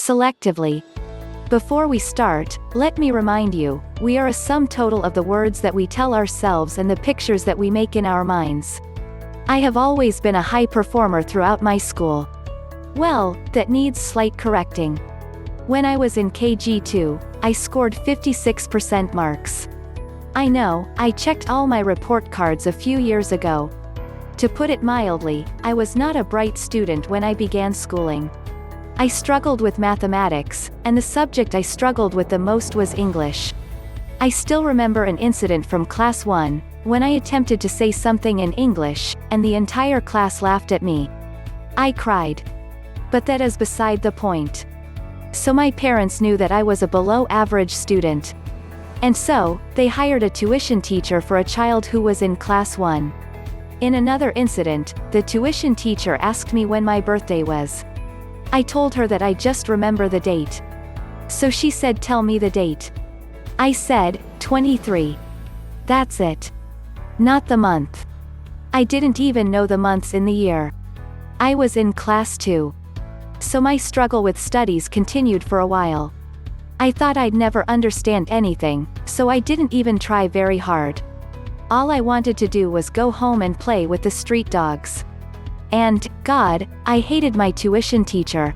selectively. Before we start, let me remind you, we are a sum total of the words that we tell ourselves and the pictures that we make in our minds. I have always been a high performer throughout my school. Well, that needs slight correcting. When I was in KG2, I scored 56% marks. I know, I checked all my report cards a few years ago. To put it mildly, I was not a bright student when I began schooling. I struggled with mathematics, and the subject I struggled with the most was English. I still remember an incident from class 1, when I attempted to say something in English, and the entire class laughed at me. I cried. But that is beside the point. So my parents knew that I was a below-average student. And so, they hired a tuition teacher for a child who was in class 1. In another incident, the tuition teacher asked me when my birthday was. I told her that I just remember the date. So she said, "Tell me the date." I said, 23. That's it. Not the month. I didn't even know the months in the year. I was in class 2. So my struggle with studies continued for a while. I thought I'd never understand anything, so I didn't even try very hard. All I wanted to do was go home and play with the street dogs. And, God, I hated my tuition teacher.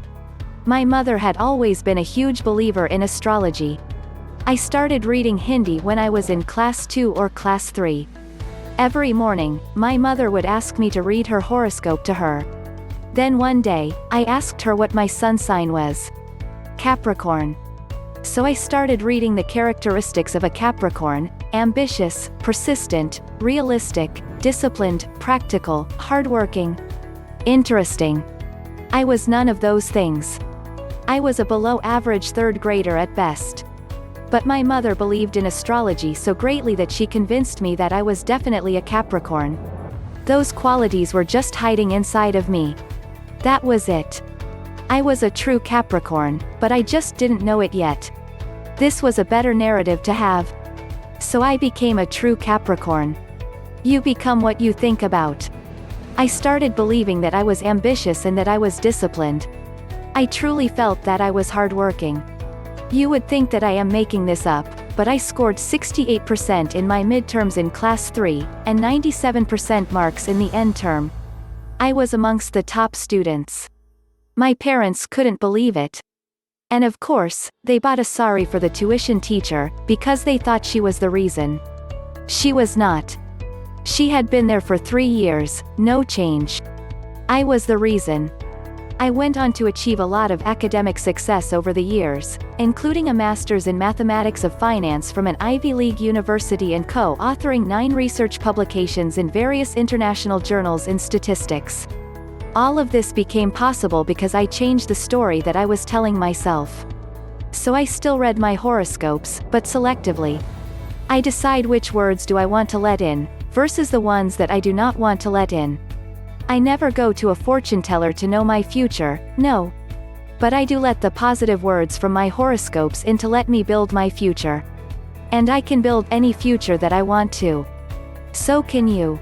My mother had always been a huge believer in astrology. I started reading Hindi when I was in class 2 or class 3. Every morning, my mother would ask me to read her horoscope to her. Then one day, I asked her what my sun sign was. Capricorn. So I started reading the characteristics of a Capricorn: ambitious, persistent, realistic, disciplined, practical, hardworking. Interesting. I was none of those things. I was a below-average third grader at best. But my mother believed in astrology so greatly that she convinced me that I was definitely a Capricorn. Those qualities were just hiding inside of me. That was it. I was a true Capricorn, but I just didn't know it yet. This was a better narrative to have. So I became a true Capricorn. You become what you think about. I started believing that I was ambitious and that I was disciplined. I truly felt that I was hardworking. You would think that I am making this up, but I scored 68% in my midterms in class 3, and 97% marks in the end term. I was amongst the top students. My parents couldn't believe it. And of course, they bought a sorry for the tuition teacher, because they thought she was the reason. She was not. She had been there for 3 years, no change. I was the reason. I went on to achieve a lot of academic success over the years, including a master's in mathematics of finance from an Ivy League university and co-authoring 9 research publications in various international journals in statistics. All of this became possible because I changed the story that I was telling myself. So I still read my horoscopes, but selectively. I decide which words do I want to let in, versus the ones that I do not want to let in. I never go to a fortune teller to know my future, no. But I do let the positive words from my horoscopes in to let me build my future. And I can build any future that I want to. So can you.